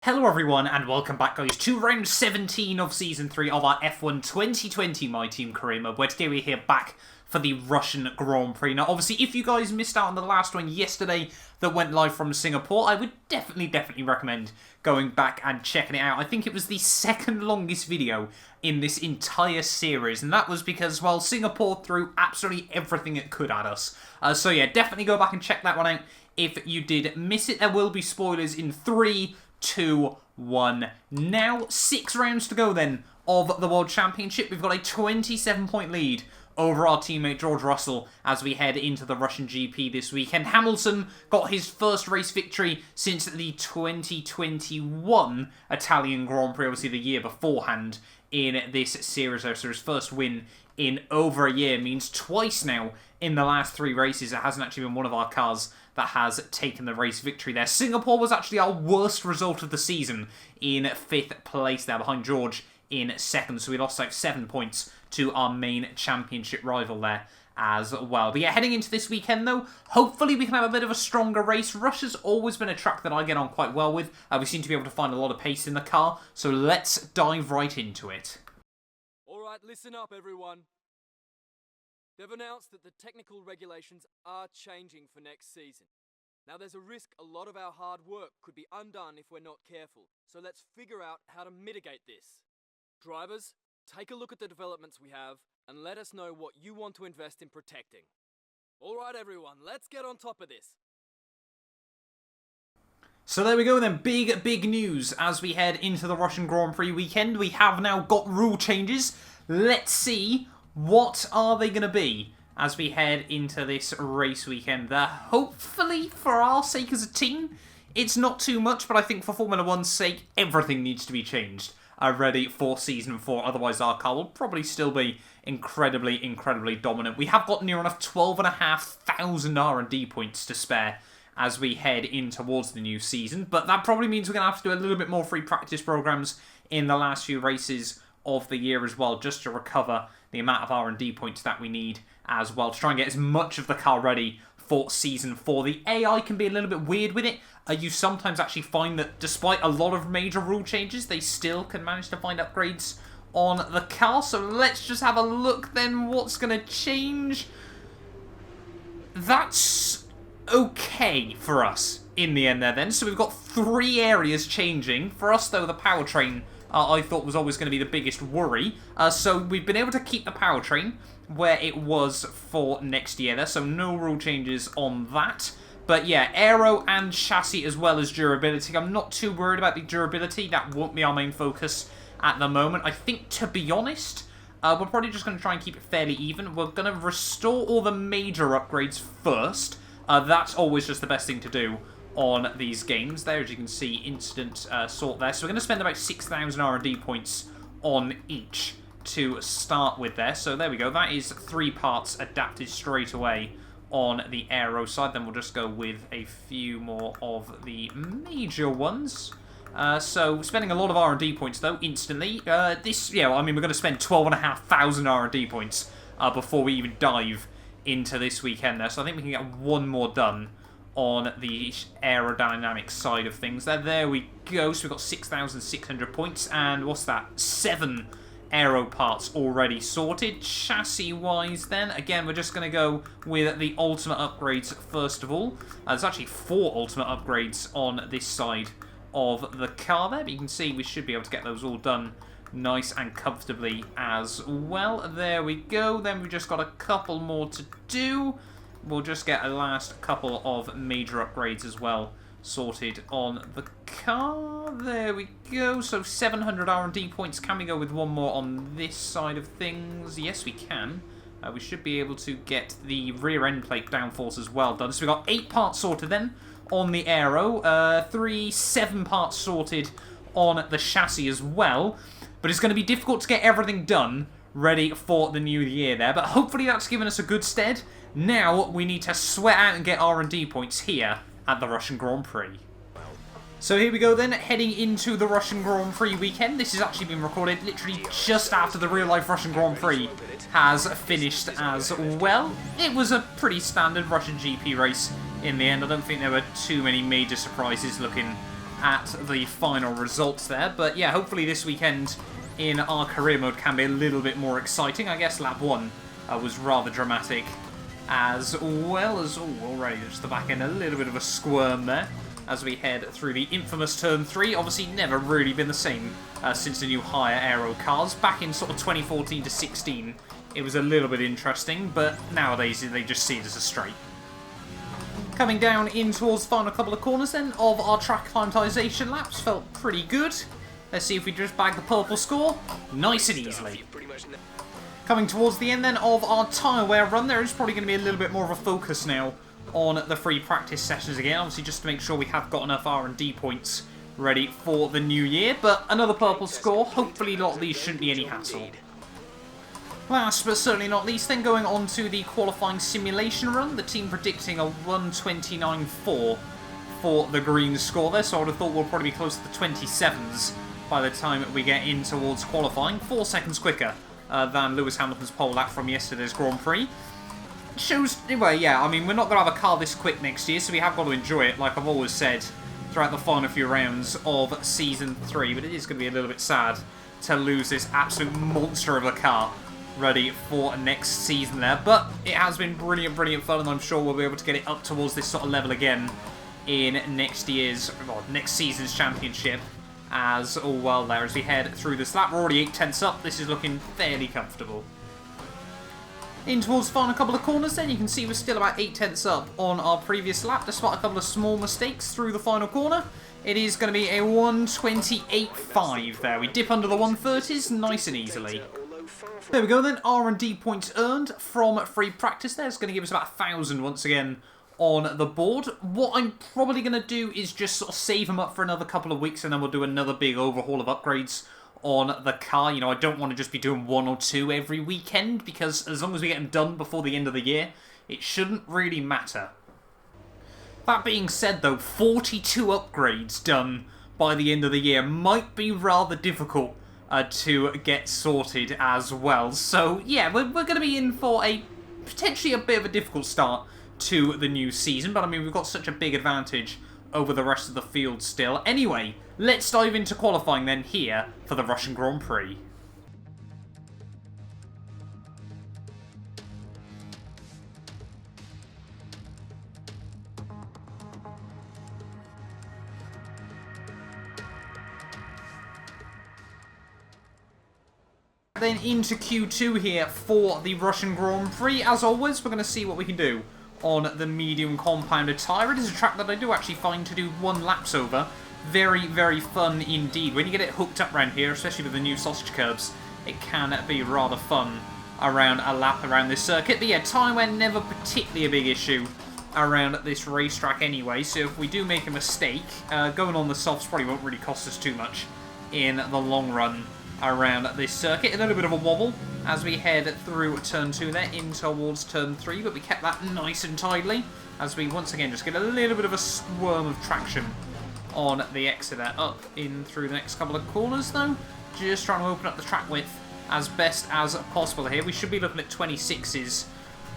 Hello everyone and welcome back guys to round 17 of season 3 of our F1 2020 My Team career mode, where today we're here back for the Russian Grand Prix. Now obviously if you guys missed out on the last one yesterday that went live from Singapore, I would definitely recommend going back and checking it out. I think it was the second longest video in this entire series, and that was because, well, Singapore threw absolutely everything it could at us. So yeah, definitely go back and check that one out if you did miss it. There will be spoilers in 3, 2, 1. Now, 6 rounds to go then of the World Championship. We've got a 27-point lead over our teammate George Russell as we head into the Russian GP this weekend. Hamilton got his first race victory since the 2021 Italian Grand Prix, obviously the year beforehand in this series. So his first win in over a year means twice now in the last 3 races it hasn't actually been one of our cars that has taken the race victory there. Singapore was actually our worst result of the season in 5th place there behind George in 2nd. So we lost like 7 points to our main championship rival there as well. But yeah, heading into this weekend though, hopefully we can have a bit of a stronger race. Russia's always been a track that I get on quite well with. We seem to be able to find a lot of pace in the car. So let's dive right into it. Alright, listen up everyone. They've announced that the technical regulations are changing for next season. Now there's a risk a lot of our hard work could be undone if we're not careful, so let's figure out how to mitigate this. Drivers, take a look at the developments we have and let us know what you want to invest in protecting. Alright everyone, let's get on top of this. So there we go then, big news as we head into the Russian Grand Prix weekend. We have now got rule changes. Let's see what are they going to be as we head into this race weekend there. Hopefully, for our sake as a team, it's not too much, but I think for Formula 1's sake, everything needs to be changed. Ready for Season 4, otherwise our car will probably still be incredibly dominant. We have got near enough 12,500 R&D points to spare as we head in towards the new season, but that probably means we're going to have to do a little bit more free practice programs in the last few races of the year as well, just to recover the amount of R&D points that we need as well, to try and get as much of the car ready for Season 4. The AI can be a little bit weird with it. You sometimes actually find that despite a lot of major rule changes, they still can manage to find upgrades on the car. So let's just have a look then what's going to change. That's okay for us in the end there then. So we've got 3 areas changing. For us though, the powertrain I thought was always going to be the biggest worry. So we've been able to keep the powertrain where it was for next year there, so no rule changes on that. But yeah, aero and chassis as well as durability. I'm not too worried about the durability. That won't be our main focus at the moment. I think, to be honest, we're probably just going to try and keep it fairly even. We're going to restore all the major upgrades first. That's always just the best thing to do on these games there. As you can see, instant sort there. So we're going to spend about 6,000 R&D points on each to start with there. So there we go. That is 3 parts adapted straight away on the aero side. Then we'll just go with a few more of the major ones. So spending a lot of R&D points though instantly. I mean, we're going to spend 12,500 R&D points before we even dive into this weekend there. So I think we can get 1 more done on the aerodynamic side of things. There we go. So we've got 6,600 points, and what's that? 7 aero parts already sorted. Chassis-wise then, again, we're just going to go with the ultimate upgrades first of all. There's actually 4 ultimate upgrades on this side of the car there, but you can see we should be able to get those all done nice and comfortably as well. There we go. Then we've just got a couple more to do. We'll just get a last couple of major upgrades as well sorted on the car. There we go. So 700 R&D points. Can we go with 1 more on this side of things? Yes, we can. We should be able to get the rear end plate downforce as well done. So we've got 8 parts sorted then on the aero. 7 parts sorted on the chassis as well. But it's going to be difficult to get everything done ready for the new year there. But hopefully that's given us a good stead. Now we need to sweat out and get R&D points here at the Russian Grand Prix. So here we go then, heading into the Russian Grand Prix weekend. This has actually been recorded literally just after the real-life Russian Grand Prix has finished as well. It was a pretty standard Russian GP race in the end. I don't think there were too many major surprises looking at the final results there. But yeah, hopefully this weekend in our career mode can be a little bit more exciting. I guess lap 1 was rather dramatic, as well as, already just the back end, a little bit of a squirm there as we head through the infamous turn 3. Obviously never really been the same since the new higher aero cars. Back in sort of 2014 to 16, it was a little bit interesting, but nowadays they just see it as a straight. Coming down in towards the final couple of corners then of our track acclimatization laps, felt pretty good. Let's see if we just bag the purple score, nice and easily. Coming towards the end then of our tyre wear run, there is probably going to be a little bit more of a focus now on the free practice sessions again, obviously just to make sure we have got enough R&D points ready for the new year, but another purple score, hopefully not these shouldn't be any hassle. Last but certainly not least, then going on to the qualifying simulation run, the team predicting a 1:29.4 for the green score there, so I would have thought we'll probably be close to the 27s by the time we get in towards qualifying, 4 seconds quicker than Lewis Hamilton's pole lap from yesterday's Grand Prix. Shows, well, yeah, I mean, we're not going to have a car this quick next year, so we have got to enjoy it, like I've always said throughout the final few rounds of Season 3, but it is going to be a little bit sad to lose this absolute monster of a car ready for next season there, but it has been brilliant, brilliant fun, and I'm sure we'll be able to get it up towards this sort of level again in next season's championship as well there as we head through this lap. We're already 8/10 up, this is looking fairly comfortable. In towards the final couple of corners then, you can see we're still about 8/10 up on our previous lap, despite a couple of small mistakes through the final corner. It is going to be a 1:28.5 there. We dip under the 1:30s nice and easily. There we go then, R&D points earned from free practice there. It's going to give us about 1,000 once again on the board. What I'm probably going to do is just sort of save them up for another couple of weeks, and then we'll do another big overhaul of upgrades on the car. You know, I don't want to just be doing 1 or 2 every weekend, because as long as we get them done before the end of the year, it shouldn't really matter. That being said though, 42 upgrades done by the end of the year might be rather difficult to get sorted as well. So yeah, we're going to be in for a potentially a bit of a difficult start to the new season, but I mean, we've got such a big advantage over the rest of the field still. Anyway, let's dive into qualifying then here for the Russian Grand Prix. Then into Q2 here for the Russian Grand Prix. As always, we're going to see what we can do on the medium compounded tyre. It is a track that I do actually find to do 1 laps over. Very, very fun indeed. When you get it hooked up around here, especially with the new sausage curbs, it can be rather fun around a lap around this circuit. But yeah, tyre wear never particularly a big issue around this racetrack anyway, so if we do make a mistake, going on the softs probably won't really cost us too much in the long run around this circuit. A little bit of a wobble as we head through turn 2 there in towards turn 3, but we kept that nice and tidily as we once again just get a little bit of a squirm of traction on the exit there. Up in through the next couple of corners though, just trying to open up the track width as best as possible here. We should be looking at 26s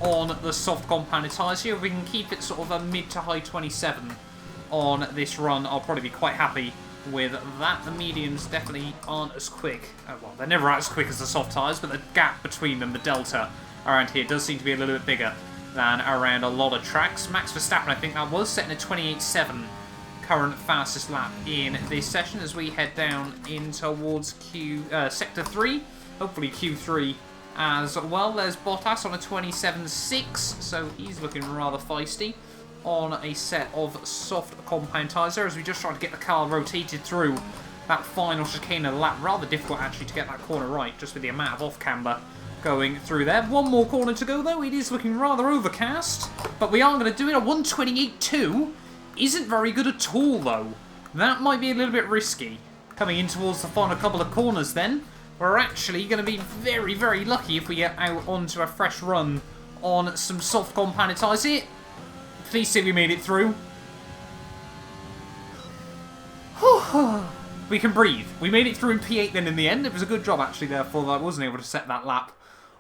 on the soft compounded tyres here. If we can keep it sort of a mid to high 27 on this run, I'll probably be quite happy with that. The mediums definitely aren't as quick. Well, they're never as quick as the soft tyres, but the gap between them, the delta around here, does seem to be a little bit bigger than around a lot of tracks. Max Verstappen, I think that was, setting a 28.7 current fastest lap in this session as we head down in towards Sector 3, hopefully Q3 as well. There's Bottas on a 27.6, so he's looking rather feisty on a set of soft compound tyres there as we just try to get the car rotated through that final chicane of the lap. Rather difficult actually to get that corner right, just with the amount of off-camber going through there. 1 more corner to go though. It is looking rather overcast, but we are going to do it. A 1:28.2 isn't very good at all though. That might be a little bit risky. Coming in towards the final couple of corners then, we're actually going to be very, very lucky if we get out onto a fresh run on some soft compounded tyres here. Please say we made it through. We can breathe. We made it through in P8 then in the end. It was a good job actually therefore that I wasn't able to set that lap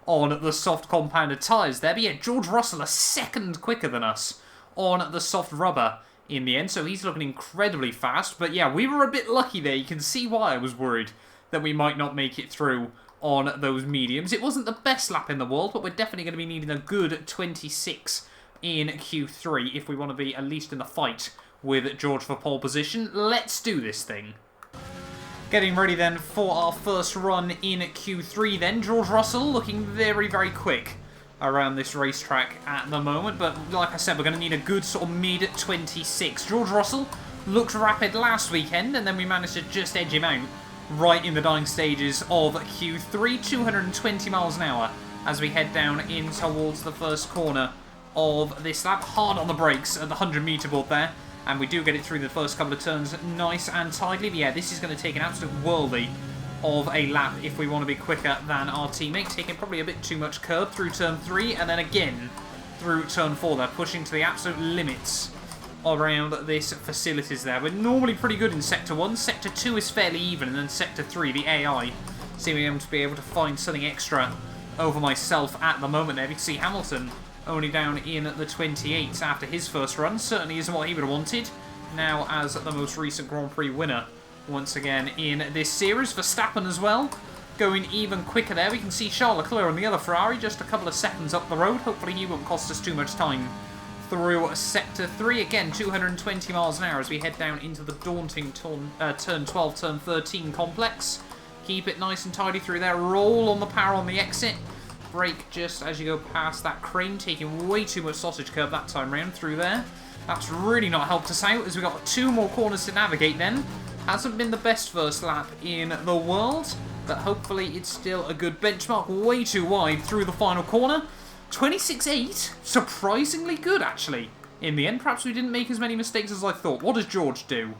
on the soft compounded tyres there. But yeah, George Russell a second quicker than us on the soft rubber in the end, so he's looking incredibly fast. But yeah, we were a bit lucky there. You can see why I was worried that we might not make it through on those mediums. It wasn't the best lap in the world, but we're definitely going to be needing a good 26 in Q3 if we want to be at least in the fight with George for pole position. Let's do this thing. Getting ready then for our first run in Q3 then. George Russell looking very, very quick around this racetrack at the moment, but like I said, we're going to need a good sort of mid-26. George Russell looked rapid last weekend, and then we managed to just edge him out right in the dying stages of Q3, 220 miles an hour as we head down in towards the first corner of this lap. Hard on the brakes at the 100-meter board there, and we do get it through the first couple of turns nice and tidily. But yeah, this is going to take an absolute worldie of a lap if we want to be quicker than our teammate, taking probably a bit too much curb through turn 3 and then again through turn 4 there, pushing to the absolute limits around this facilities there. We're normally pretty good in Sector 1, Sector 2 is fairly even, and then Sector 3, the AI, seeming to be able to find something extra over myself at the moment there. You can see Hamilton only down in the 28s after his first run, certainly isn't what he would have wanted, now as the most recent Grand Prix winner once again in this series. Verstappen as well, going even quicker there. We can see Charles Leclerc on the other Ferrari just a couple of seconds up the road. Hopefully he won't cost us too much time through Sector 3. Again, 220 miles an hour as we head down into the daunting turn 12, turn 13 complex. Keep it nice and tidy through there. Roll on the power on the exit. Brake just as you go past that crane, taking way too much sausage curb that time round through there. That's really not helped us out as we've got 2 more corners to navigate then. Hasn't been the best first lap in the world, but hopefully it's still a good benchmark. Way too wide through the final corner. 26.8, surprisingly good actually. In the end, perhaps we didn't make as many mistakes as I thought. What does George do?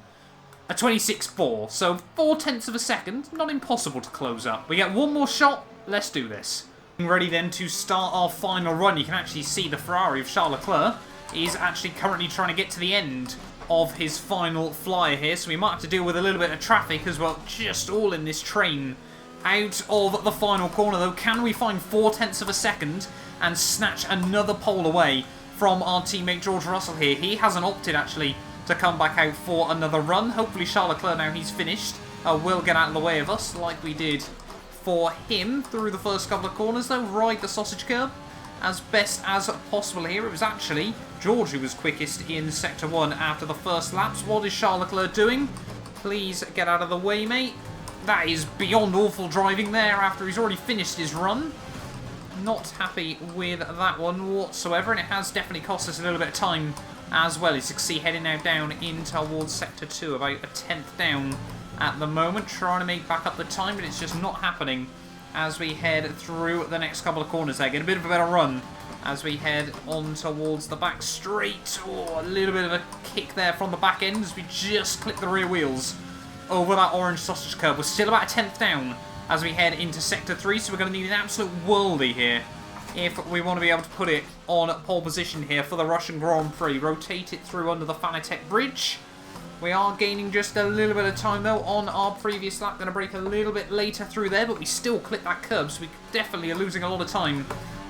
A 26.4, so 0.4 of a second. Not impossible to close up. We get one more shot. Let's do this. Ready then to start our final run. You can actually see the Ferrari of Charles Leclerc is actually currently trying to get to the end of his final flyer here, so we might have to deal with a little bit of traffic as well, just all in this train out of the final corner though. Can we find 0.4 of a second and snatch another pole away from our teammate George Russell here? He hasn't opted actually to come back out for another run. Hopefully Charles Leclerc, now he's finished, will get out of the way of us like we did for him through the first couple of corners though. Ride the sausage curb as best as possible here. It was actually George who was quickest in Sector 1 after the first laps. What is Charles Leclerc doing? Please get out of the way, mate. That is beyond awful driving there after he's already finished his run. Not happy with that one whatsoever, and it has definitely cost us a little bit of time as well. As you can see, heading now down in towards Sector 2, about a 10th down at the moment, trying to make back up the time, but it's just not happening as we head through the next couple of corners there. Get a bit of a better run as we head on towards the back straight. Oh, a little bit of a kick there from the back end as we just clip the rear wheels over that orange sausage curb. We're still about a 10th down as we head into Sector 3, so we're going to need an absolute worldie here if we want to be able to put it on pole position here for the Russian Grand Prix. Rotate it through under the Fanatec bridge. We are gaining just a little bit of time though on our previous lap. Going to brake a little bit later through there, but we still clip that curb, so we definitely are losing a lot of time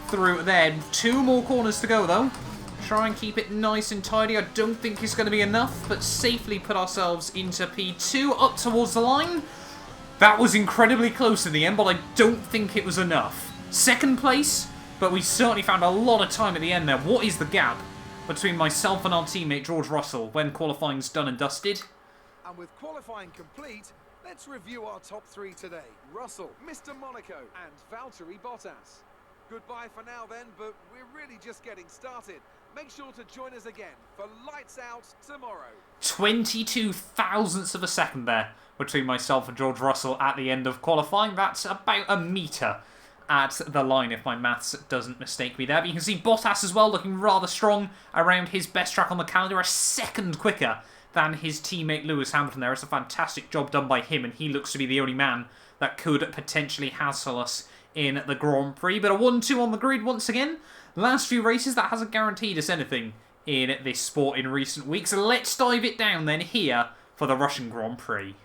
through there. 2 more corners to go though. Try and keep it nice and tidy. I don't think it's going to be enough, but safely put ourselves into P2 up towards the line. That was incredibly close in the end, but I don't think it was enough. Second place, but we certainly found a lot of time at the end there. What is the gap between myself and our teammate George Russell when qualifying's done and dusted? And with qualifying complete, let's review our top 3 today. Russell, Mr. Monaco, and Valtteri Bottas. Goodbye for now then, but we're really just getting started. Make sure to join us again for Lights Out tomorrow. 22 thousandths of a second there between myself and George Russell at the end of qualifying. That's about a metre at the line, if my maths doesn't mistake me there. But you can see Bottas as well looking rather strong around his best track on the calendar, a second quicker than his teammate Lewis Hamilton there. It's a fantastic job done by him, and he looks to be the only man that could potentially hassle us in the Grand Prix. But a 1-2 on the grid once again. Last few races, that hasn't guaranteed us anything in this sport in recent weeks. So let's dive it down then here for the Russian Grand Prix.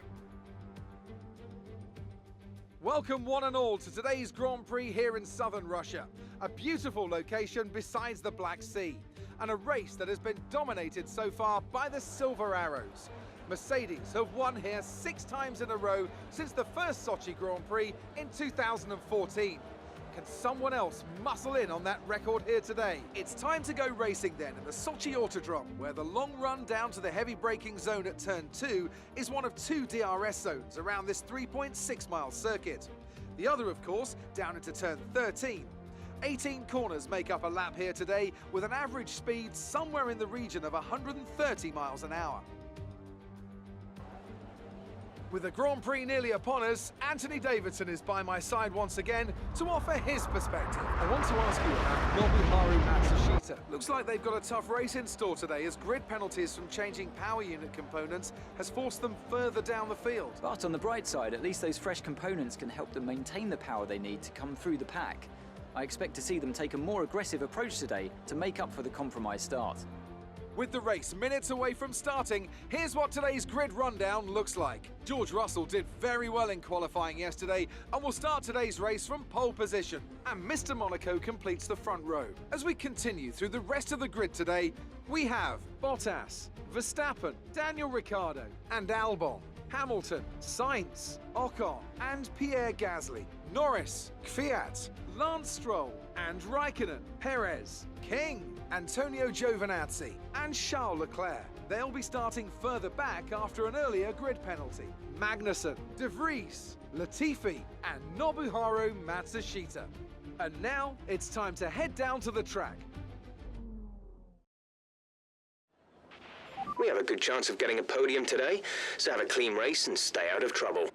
Welcome one and all to today's Grand Prix here in southern Russia. A beautiful location besides the Black Sea. and a race that has been dominated so far by the Silver Arrows. Mercedes have won here 6 times in a row since the first Sochi Grand Prix in 2014. Can someone else muscle in on that record here today? It's time to go racing then in the Sochi Autodrome, where the long run down to the heavy braking zone at turn 2 is one of 2 DRS zones around this 3.6 mile circuit. The other, of course, down into turn 13. 18 corners make up a lap here today, with an average speed somewhere in the region of 130 miles an hour. With the Grand Prix nearly upon us, Anthony Davidson is by my side once again to offer his perspective. I want to ask you about Nobuharu Matsushita. Looks like they've got a tough race in store today, as grid penalties from changing power unit components has forced them further down the field. But on the bright side, at least those fresh components can help them maintain the power they need to come through the pack. I expect to see them take a more aggressive approach today to make up for the compromised start. With the race minutes away from starting, here's what today's grid rundown looks like. George Russell did very well in qualifying yesterday and will start today's race from pole position. And Mr. Monaco completes the front row. As we continue through the rest of the grid today, we have Bottas, Verstappen, Daniel Ricciardo and Albon, Hamilton, Sainz, Ocon and Pierre Gasly, Norris, Kvyat, Lance Stroll and Raikkonen, Perez, King, Antonio Giovinazzi and Charles Leclerc. They'll be starting further back after an earlier grid penalty. Magnussen, De Vries, Latifi and Nobuharu Matsushita. And now it's time to head down to the track. We have a good chance of getting a podium today, so have a clean race and stay out of trouble.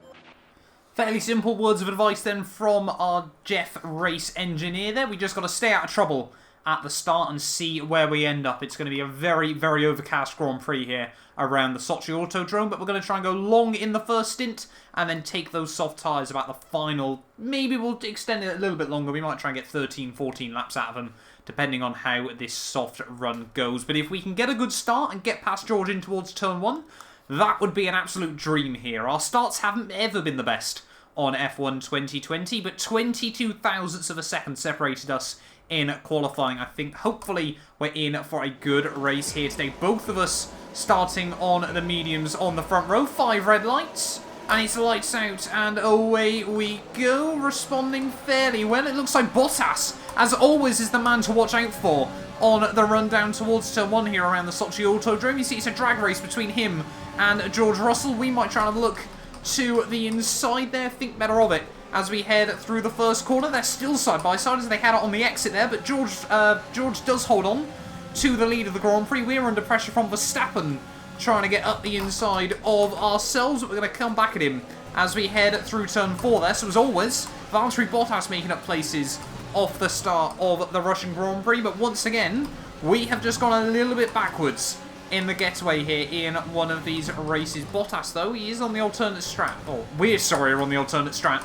Fairly simple words of advice then from our Jeff race engineer there. We just got to stay out of trouble at the start and see where we end up. It's going to be a very, very overcast Grand Prix here around the Sochi Autodrome, but we're going to try and go long in the first stint and then take those soft tyres about the final. Maybe we'll extend it a little bit longer. We might try and get 13, 14 laps out of them, depending on how this soft run goes. But if we can get a good start and get past George in towards turn 1, that would be an absolute dream here. Our starts haven't ever been the best on F1 2020, but 22 thousandths of a second separated us in qualifying. I think hopefully we're in for a good race here today. Both of us starting on the mediums on the front row. 5 red lights, and it's lights out, and away we go. Responding fairly well. It looks like Bottas, as always, is the man to watch out for on the run down towards turn 1 here around the Sochi Autodrome. You see it's a drag race between him and George Russell. We might try and have a look to the inside there, think better of it as we head through the first corner. They're still side by side as they had it on the exit there, but George does hold on to the lead of the Grand Prix. We're under pressure from Verstappen trying to get up the inside of ourselves, but we're going to come back at him as we head through turn 4 there. So as always, Valtteri Bottas making up places off the start of the Russian Grand Prix, but once again, we have just gone a little bit backwards in the getaway here in one of these races. Bottas, though, he is on the alternate strat. Oh, we're on the alternate strat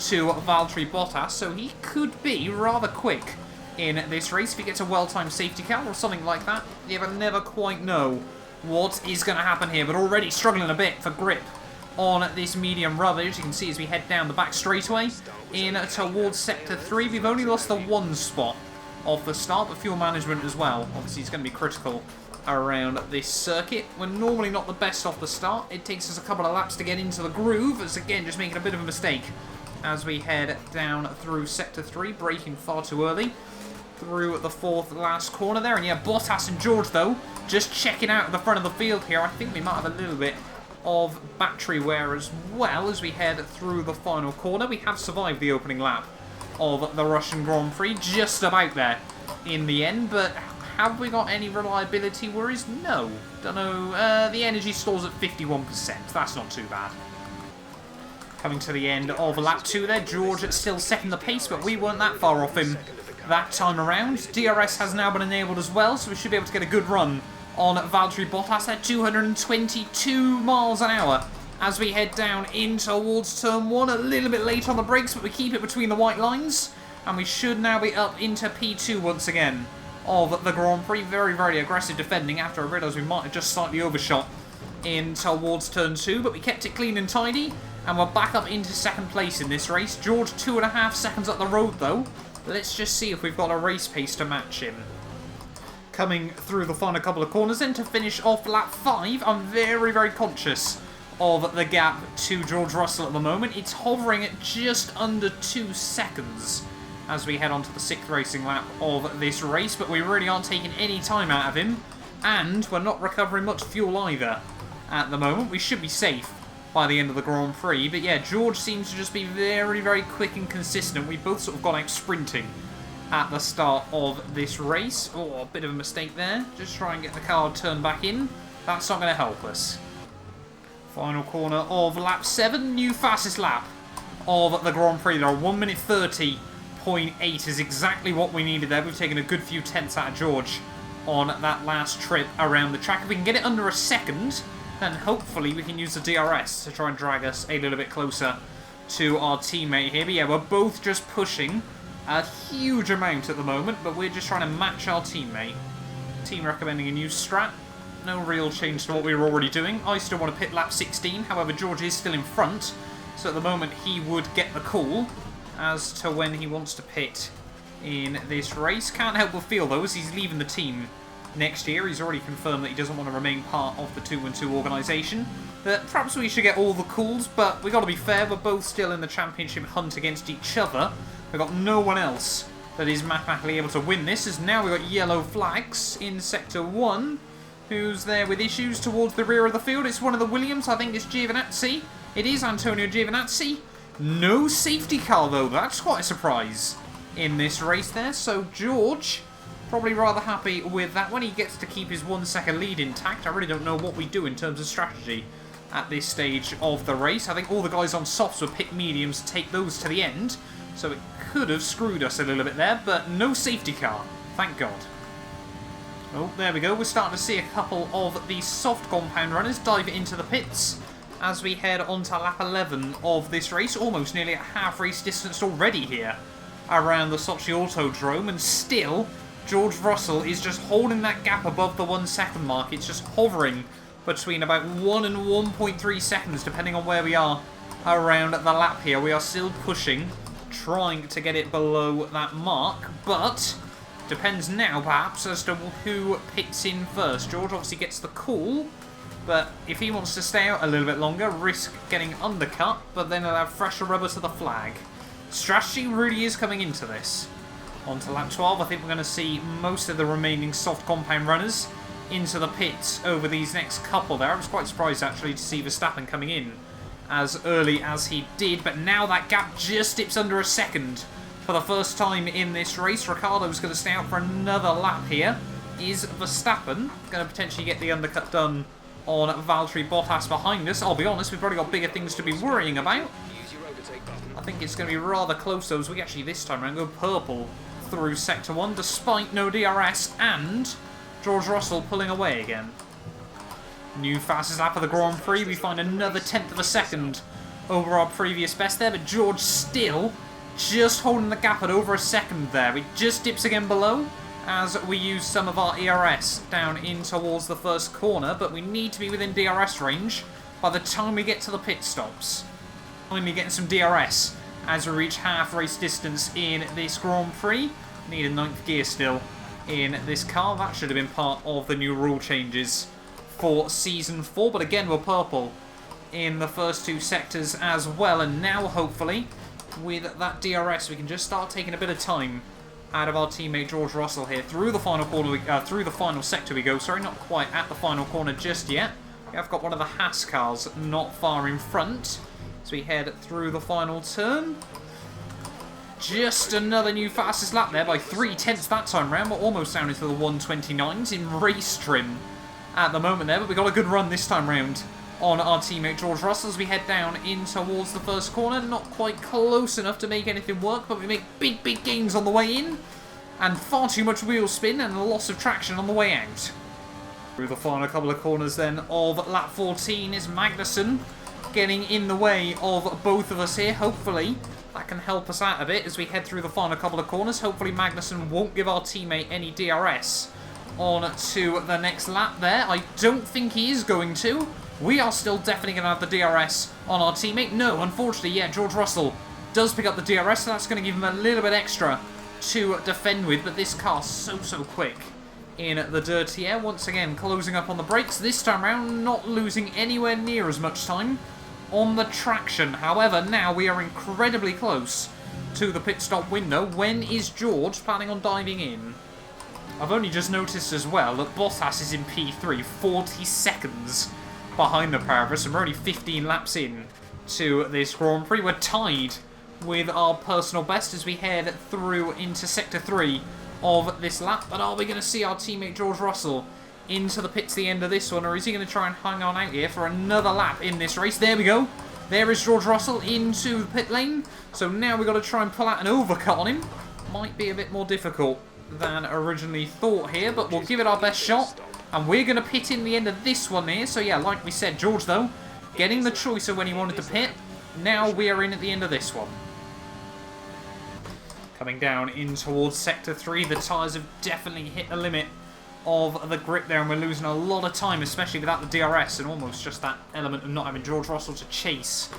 to Valtteri Bottas, so he could be rather quick in this race if he gets a well-timed safety car or something like that. You never quite know what is going to happen here, but already struggling a bit for grip on this medium rubber. As you can see as we head down the back straightaway in towards Sector 3. We've only lost the 1 spot off the start, but fuel management as well. Obviously, it's going to be critical around this circuit. We're normally not the best off the start. It takes us a couple of laps to get into the groove, as again, just making a bit of a mistake as we head down through Sector 3, braking far too early through the 4th last corner there. And yeah, Bottas and George, though, just checking out at the front of the field here. I think we might have a little bit of battery wear as well as we head through the final corner. We have survived the opening lap of the Russian Grand Prix, just about there in the end, but have we got any reliability worries? No. Don't know. The energy store's at 51%. That's not too bad. Coming to the end of lap 2 there. George still second the pace, but we weren't that far off him that time around. DRS has now been enabled as well, so we should be able to get a good run on Valtteri Bottas at 222 miles an hour as we head down in towards turn 1. A little bit late on the brakes, but we keep it between the white lines, and we should now be up into P2 once again of the Grand Prix. Very, very aggressive defending after I realised we might have just slightly overshot in towards turn 2, but we kept it clean and tidy, and we're back up into second place in this race. George 2.5 seconds up the road, though. Let's just see if we've got a race pace to match him. coming through the final couple of corners. Then to finish off lap 5, I'm very, very conscious of the gap to George Russell at the moment. It's hovering at just under 2 seconds as we head on to the 6th racing lap of this race, but we really aren't taking any time out of him, and we're not recovering much fuel either at the moment. We should be safe by the end of the Grand Prix, but yeah, George seems to just be very, very quick and consistent. We both sort of got out sprinting at the start of this race. Oh, a bit of a mistake there. Just try and get the car turned back in. That's not going to help us. Final corner of lap 7, new fastest lap of the Grand Prix. There are 1 minute 30.8 is exactly what we needed there. We've taken a good few tenths out of George on that last trip around the track. If we can get it under a second, then hopefully we can use the DRS to try and drag us a little bit closer to our teammate here. But yeah, we're both just pushing a huge amount at the moment, but we're just trying to match our teammate. Team recommending a new strat. No real change to what we were already doing. I still want to pit lap 16, however George is still in front, so at the moment he would get the call as to when he wants to pit in this race. Can't help but feel though, as he's leaving the team next year, he's already confirmed that he doesn't want to remain part of the 212 organisation, that perhaps we should get all the calls, but we got to be fair, we're both still in the championship hunt against each other. We've got no one else that is mathematically able to win this, as now we've got yellow flags in Sector 1. Who's there with issues towards the rear of the field? It's one of the Williams. I think it's Giovinazzi. It is Antonio Giovinazzi. No safety car, though. That's quite a surprise in this race there. So George, probably rather happy with that one. He gets to keep his 1 second lead intact. I really don't know what we do in terms of strategy at this stage of the race. I think all the guys on softs would pick mediums to take those to the end. So it could have screwed us a little bit there, but no safety car. Thank God. Oh, there we go. We're starting to see a couple of the soft compound runners dive into the pits as we head on to lap 11 of this race. Almost nearly at half race distance already here around the Sochi Autodrome, and still George Russell is just holding that gap above the 1 second mark. It's just hovering between about 1 and 1.3 seconds depending on where we are around the lap here. We are still pushing, trying to get it below that mark, but depends now, perhaps, as to who pits in first. George obviously gets the call, but if he wants to stay out a little bit longer, risk getting undercut, but then he'll have fresher rubber to the flag. Strategy really is coming into this. On to lap 12, I think we're going to see most of the remaining soft compound runners into the pits over these next couple there. I was quite surprised, actually, to see Verstappen coming in as early as he did, but now that gap just dips under a second. For the first time in this race, Ricciardo's going to stay out for another lap here. Is Verstappen going to potentially get the undercut done on Valtteri Bottas behind us? I'll be honest, we've probably got bigger things to be worrying about. I think it's going to be rather close though, as we actually this time around go purple through Sector 1, despite no DRS, and George Russell pulling away again. New fastest lap of the Grand Prix. We find another 1/10 of a second over our previous best there, but George still just holding the gap at over a second there. It just dips again below as we use some of our ERS down in towards the first corner, but we need to be within DRS range by the time we get to the pit stops. Finally getting some DRS as we reach half race distance in this Grand Prix. Need a 9th gear still in this car. That should have been part of the new rule changes for Season 4, but again we're purple in the first 2 sectors as well, and now hopefully with that DRS we can just start taking a bit of time out of our teammate George Russell here. Through the final corner, through the final sector we go. Sorry, not quite at the final corner just yet. We have got one of the Haas cars not far in front as we head through the final turn. Just another new fastest lap there by 3/10 that time round. We're almost down into the 129s in race trim at the moment there, but we got a good run this time round on our teammate George Russell as we head down in towards the first corner. Not quite close enough to make anything work, but we make big gains on the way in, and far too much wheel spin and a loss of traction on the way out. Through the final couple of corners then of lap 14 is Magnussen getting in the way of both of us here. Hopefully that can help us out a bit as we head through the final couple of corners. Hopefully Magnussen won't give our teammate any DRS on to the next lap there. I don't think he is going to. We are still definitely going to have the DRS on our teammate. No, unfortunately, yeah, George Russell does pick up the DRS, so that's going to give him a little bit extra to defend with, but this car's so quick in the dirty air. Once again, closing up on the brakes. This time around, not losing anywhere near as much time on the traction. However, now we are incredibly close to the pit stop window. When is George planning on diving in? I've only just noticed as well that Bottas is in P3, 40 seconds behind the pair of us, and we're only 15 laps in to this Grand Prix. We're tied with our personal best as we head through into Sector 3 of this lap. But are we going to see our teammate George Russell into the pits at the end of this one, or is he going to try and hang on out here for another lap in this race? There we go. There is George Russell into the pit lane. So now we've got to try and pull out an overcut on him. Might be a bit more difficult than originally thought here, but we'll give it our best shot. And we're going to pit in the end of this one here. So yeah, like we said, George though, getting the choice of when he wanted to pit. Now we are in at the end of this one. Coming down in towards Sector 3, the tyres have definitely hit the limit of the grip there, and we're losing a lot of time, especially without the DRS, and almost just that element of not having George Russell to chase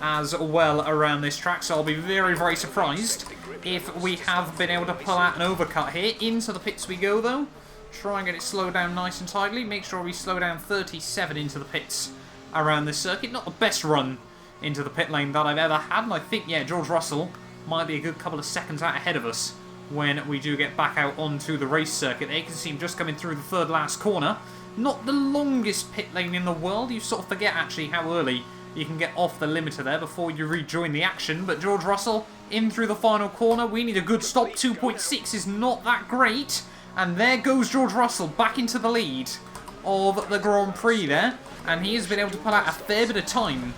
as well around this track. So I'll be very, very surprised if we have been able to pull out an overcut here. Into the pits we go though. Try and get it slowed down nice and tidily. Make sure we slow down 37 into the pits around this circuit. Not the best run into the pit lane that I've ever had, and I think, yeah, George Russell might be a good couple of seconds out ahead of us when we do get back out onto the race circuit. There you can see him just coming through the third last corner. Not the longest pit lane in the world. You sort of forget actually how early you can get off the limiter there before you rejoin the action. But George Russell in through the final corner. We need a good stop. 2.6 is not that great. And there goes George Russell back into the lead of the Grand Prix there. And he has been able to pull out a fair bit of time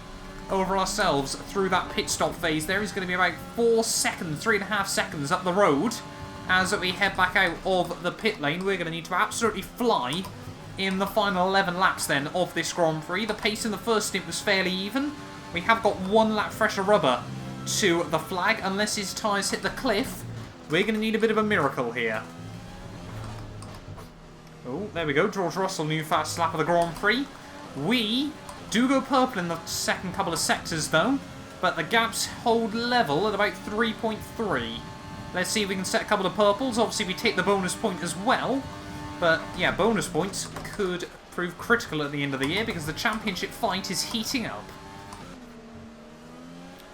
over ourselves through that pit stop phase there. He's going to be about 4 seconds, 3.5 seconds up the road as we head back out of the pit lane. We're going to need to absolutely fly in the final 11 laps then of this Grand Prix. The pace in the first stint was fairly even. We have got 1 lap fresher rubber to the flag. Unless his tyres hit the cliff, we're going to need a bit of a miracle here. Oh, there we go. George Russell, new fast lap of the Grand Prix. We do go purple in the second couple of sectors though, but the gaps hold level at about 3.3. Let's see if we can set a couple of purples. Obviously we take the bonus point as well, but yeah, bonus points could prove critical at the end of the year because the championship fight is heating up.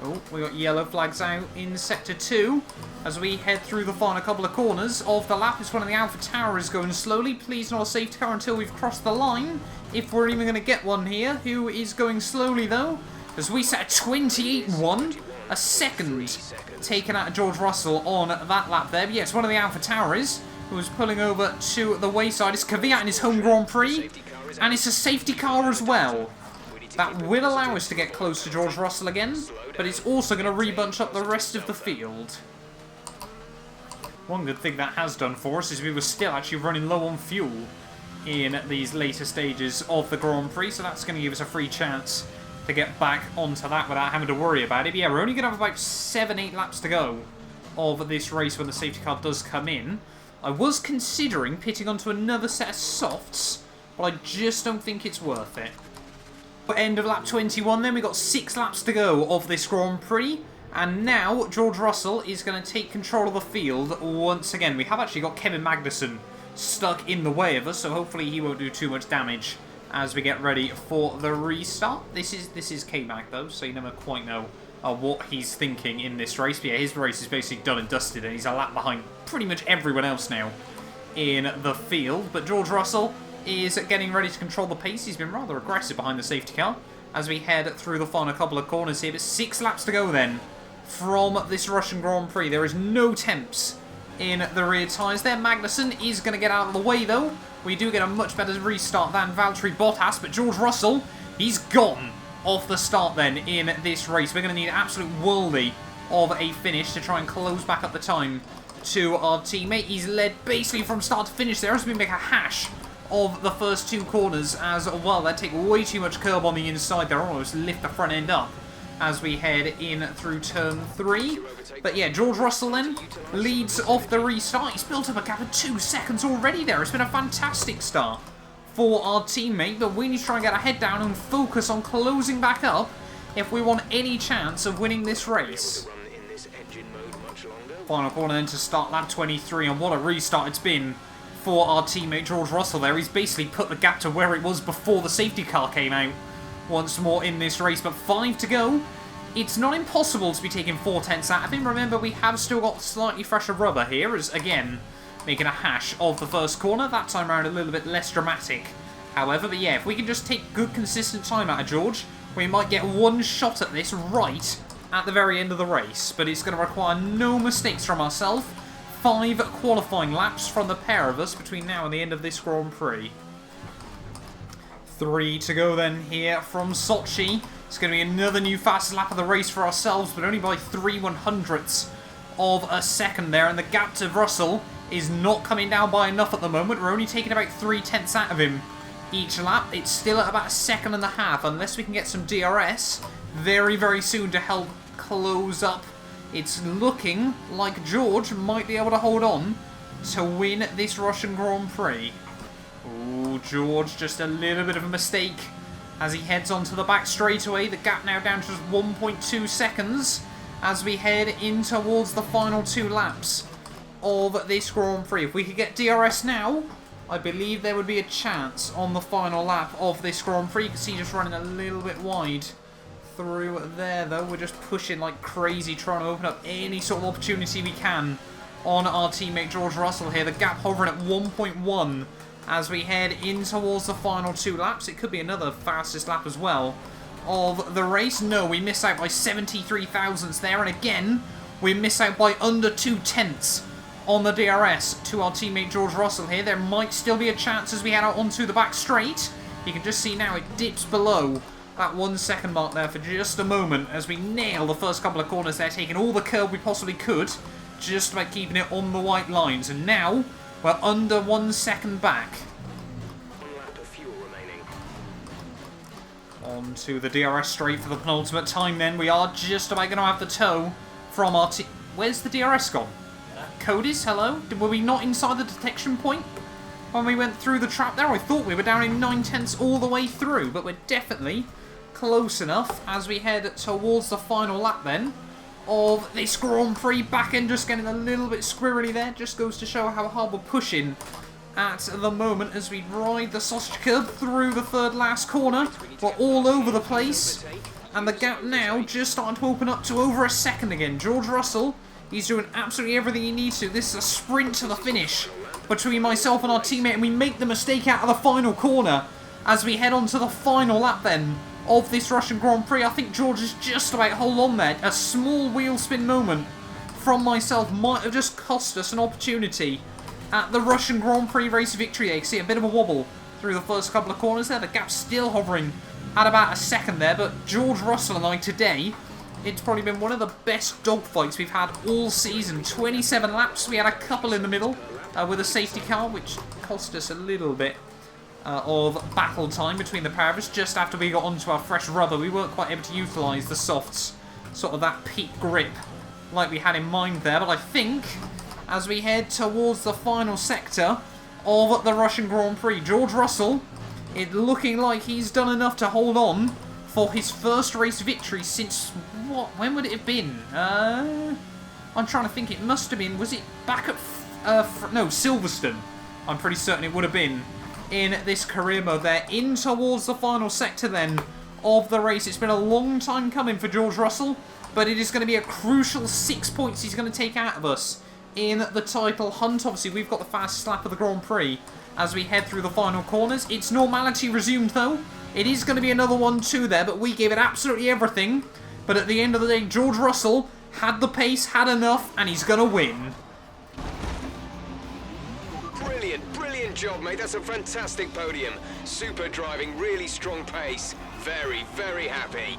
Oh, we got yellow flags out in Sector 2 as we head through the final couple of corners of the lap. It's one of the Alpha Towers going slowly. Please not a safety car until we've crossed the line, if we're even going to get one here. Who is going slowly though, as we set a 28.1, a second taken out of George Russell on that lap there. But yeah, it's one of the Alpha Towers who is pulling over to the wayside. It's Kvyat in his home Grand Prix, and it's a safety car as well. That will allow us to get close to George Russell again, but it's also going to rebunch up the rest of the field. One good thing that has done for us is we were still actually running low on fuel in these later stages of the Grand Prix, so that's going to give us a free chance to get back onto that without having to worry about it. But yeah, we're only going to have about 7-8 laps to go of this race when the safety car does come in. I was considering pitting onto another set of softs, but I just don't think it's worth it. End of lap 21 then, we got 6 laps to go of this Grand Prix, and now George Russell is going to take control of the field once again. We have actually got Kevin Magnussen stuck in the way of us, so hopefully he won't do too much damage as we get ready for the restart. This is K-Mag though, so you never quite know what he's thinking in this race. But yeah, his race is basically done and dusted, and he's a lap behind pretty much everyone else now in the field. But George Russell is getting ready to control the pace. He's been rather aggressive behind the safety car as we head through the final couple of corners here. But 6 laps to go then from this Russian Grand Prix. There is no temps in the rear tyres there. Magnussen is going to get out of the way though. We do get a much better restart than Valtteri Bottas, but George Russell, he's gone off the start then in this race. We're going to need an absolute worldie of a finish to try and close back up the time to our teammate. He's led basically from start to finish there as we make a hash of the first 2 corners as well. They take way too much curb on the inside there, almost lift the front end up as we head in through turn 3. But yeah, George Russell then leads off the restart. He's built up a gap of 2 seconds already there. It's been a fantastic start for our teammate, but we need to try and get our head down and focus on closing back up if we want any chance of winning this race. Final corner then to start lap 23, and what a restart it's been for our teammate George Russell there. He's basically put the gap to where it was before the safety car came out once more in this race. But 5 to go. It's not impossible to be taking 4/10 out of him. Remember, we have still got slightly fresher rubber here, as again, making a hash of the first corner. That time around a little bit less dramatic. However, but yeah, if we can just take good consistent time out of George, we might get one shot at this right at the very end of the race. But it's going to require no mistakes from ourselves. 5 qualifying laps from the pair of us between now and the end of this Grand Prix. 3 to go then here from Sochi. It's going to be another new fastest lap of the race for ourselves, but only by 3/100ths of a second there. And the gap to Russell is not coming down by enough at the moment. We're only taking about 3/10 out of him each lap. It's still at about 1.5 seconds, unless we can get some DRS very, very soon to help close up. It's looking like George might be able to hold on to win this Russian Grand Prix. Ooh, George, just a little bit of a mistake as he heads onto the back straightaway. The gap now down to just 1.2 seconds as we head in towards the final 2 laps of this Grand Prix. If we could get DRS now, I believe there would be a chance on the final lap of this Grand Prix. You can see just running a little bit wide through there, though. We're just pushing like crazy, trying to open up any sort of opportunity we can on our teammate George Russell here. The gap hovering at 1.1 as we head in towards the final 2 laps. It could be another fastest lap as well of the race. No, we miss out by 73 thousandths there, and again, we miss out by under 2/10 on the DRS to our teammate George Russell here. There might still be a chance as we head out onto the back straight. You can just see now it dips below that 1 second mark there for just a moment as we nail the first couple of corners there, taking all the curb we possibly could, just by keeping it on the white lines. And now we're under 1 second back. 1 lap of fuel remaining. Onto the DRS straight for the penultimate time then. We are just about going to have the tow from our team. Where's the DRS gone? Cody's, hello? Were we not inside the detection point when we went through the trap there? I thought we were down in 9/10 all the way through, but we're definitely close enough as we head towards the final lap then of this Grand Prix. Back end just getting a little bit squirrely there. Just goes to show how hard we're pushing at the moment as we ride the sausage curb through the 3rd last corner. We're all over the place, and the gap now just starting to open up to over 1 second again. George Russell, he's doing absolutely everything he needs to. This is a sprint to the finish between myself and our teammate, and we make the mistake out of the final corner as we head on to the final lap then of this Russian Grand Prix. I think George is just about hold on there. A small wheel spin moment from myself might have just cost us an opportunity at the Russian Grand Prix race victory. You can see a bit of a wobble through the first couple of corners there. The gap's still hovering at about 1 second there, but George Russell and I today, it's probably been one of the best dogfights we've had all season. 27 laps. We had a couple in the middle with a safety car, which cost us a little bit of battle time between the pair of us. Just after we got onto our fresh rubber, we weren't quite able to utilise the softs, sort of that peak grip like we had in mind there. But I think as we head towards the final sector of the Russian Grand Prix, George Russell, it looking like he's done enough to hold on for his first race victory since, what, when would it have been? I'm trying to think, it must have been, was it back at, no, Silverstone. I'm pretty certain it would have been in this career mode there. In towards the final sector then of the race. It's been a long time coming for George Russell, but it is going to be a crucial 6 points he's going to take out of us in the title hunt. Obviously, we've got the fastest lap of the Grand Prix as we head through the final corners. It's normality resumed though. It is going to be another 1-2 there, but we gave it absolutely everything. But at the end of the day, George Russell had the pace, had enough, and he's going to win. Brilliant job, mate. That's a fantastic podium. Super driving, really strong pace. Very, very happy.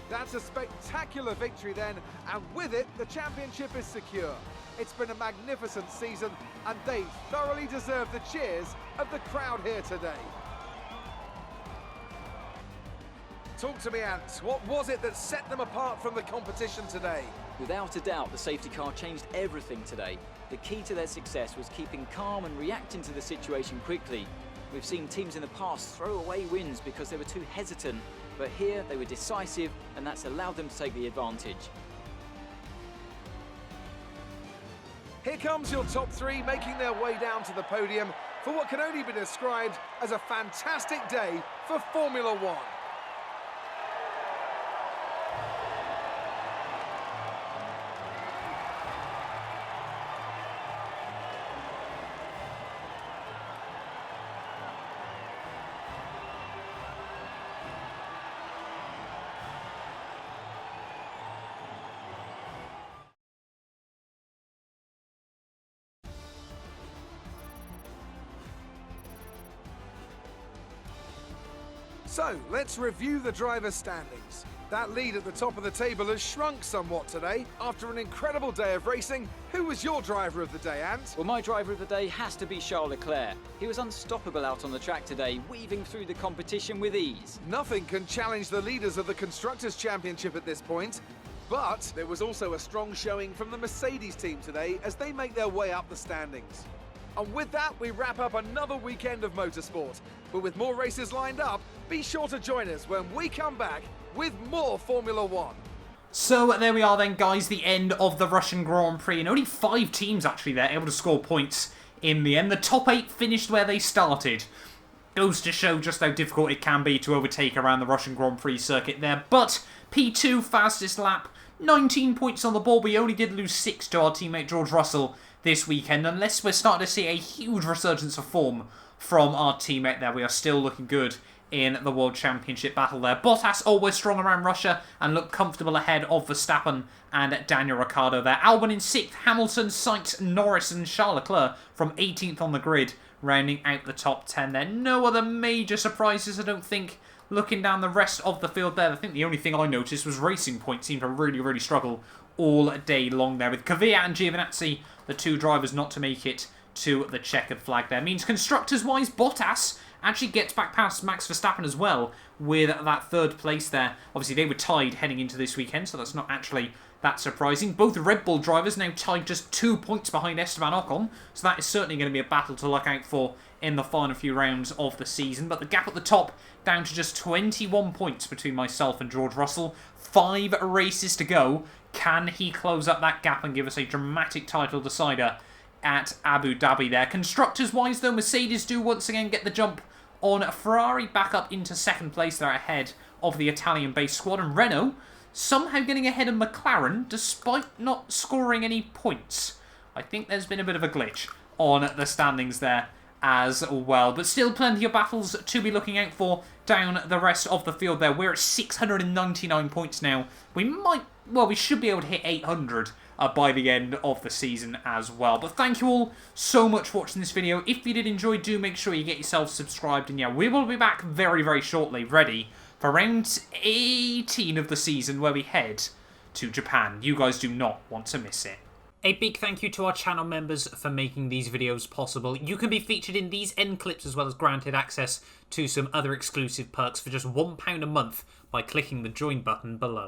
That's a spectacular victory then, and with it, the championship is secure. It's been a magnificent season, and they thoroughly deserve the cheers of the crowd here today. Talk to me, Ant. What was it that set them apart from the competition today? Without a doubt, the safety car changed everything today. The key to their success was keeping calm and reacting to the situation quickly. We've seen teams in the past throw away wins because they were too hesitant, but here they were decisive, and that's allowed them to take the advantage. Here comes your top three making their way down to the podium for what can only be described as a fantastic day for Formula One. So, let's review the drivers' standings. That lead at the top of the table has shrunk somewhat today. After an incredible day of racing, who was your driver of the day, Ant? Well, my driver of the day has to be Charles Leclerc. He was unstoppable out on the track today, weaving through the competition with ease. Nothing can challenge the leaders of the Constructors' Championship at this point. But there was also a strong showing from the Mercedes team today as they make their way up the standings. And with that, we wrap up another weekend of motorsport. But with more races lined up, be sure to join us when we come back with more Formula One. So there we are then, guys, the end of the Russian Grand Prix. And only 5 teams actually there able to score points in the end. The top 8 finished where they started. Goes to show just how difficult it can be to overtake around the Russian Grand Prix circuit there. But P2, fastest lap, 19 points on the board. We only did lose 6 to our teammate George Russell this weekend. Unless we're starting to see a huge resurgence of form from our teammate there, we are still looking good in the World Championship battle there. Bottas always strong around Russia and looked comfortable ahead of Verstappen and Daniel Ricciardo there. Albon in 6th, Hamilton, Sainz, Norris and Charles Leclerc from 18th on the grid, rounding out the top 10 there. No other major surprises, I don't think, looking down the rest of the field there. I think the only thing I noticed was Racing Point seemed to really struggle all day long there, with Kvyat and Giovinazzi, the 2 drivers, not to make it to the checkered flag there. Means constructors-wise, Bottas actually gets back past Max Verstappen as well with that 3rd place there. Obviously, they were tied heading into this weekend, so that's not actually that surprising. Both Red Bull drivers now tied just 2 points behind Esteban Ocon, so that is certainly going to be a battle to look out for in the final few rounds of the season. But the gap at the top down to just 21 points between myself and George Russell. 5 races to go. Can he close up that gap and give us a dramatic title decider at Abu Dhabi there? Constructors-wise, though, Mercedes do once again get the jump on Ferrari, back up into 2nd place there ahead of the Italian-based squad. And Renault somehow getting ahead of McLaren despite not scoring any points. I think there's been a bit of a glitch on the standings there as well. But still plenty of battles to be looking out for down the rest of the field there. We're at 699 points now. We should be able to hit 800 by the end of the season as well. But thank you all so much for watching this video. If you did enjoy, do make sure you get yourself subscribed. And yeah, we will be back very shortly, ready for round 18 of the season, where we head to Japan. You guys do not want to miss it. A big thank you to our channel members for making these videos possible. You can be featured in these end clips as well as granted access to some other exclusive perks for just £1 a month by clicking the join button below.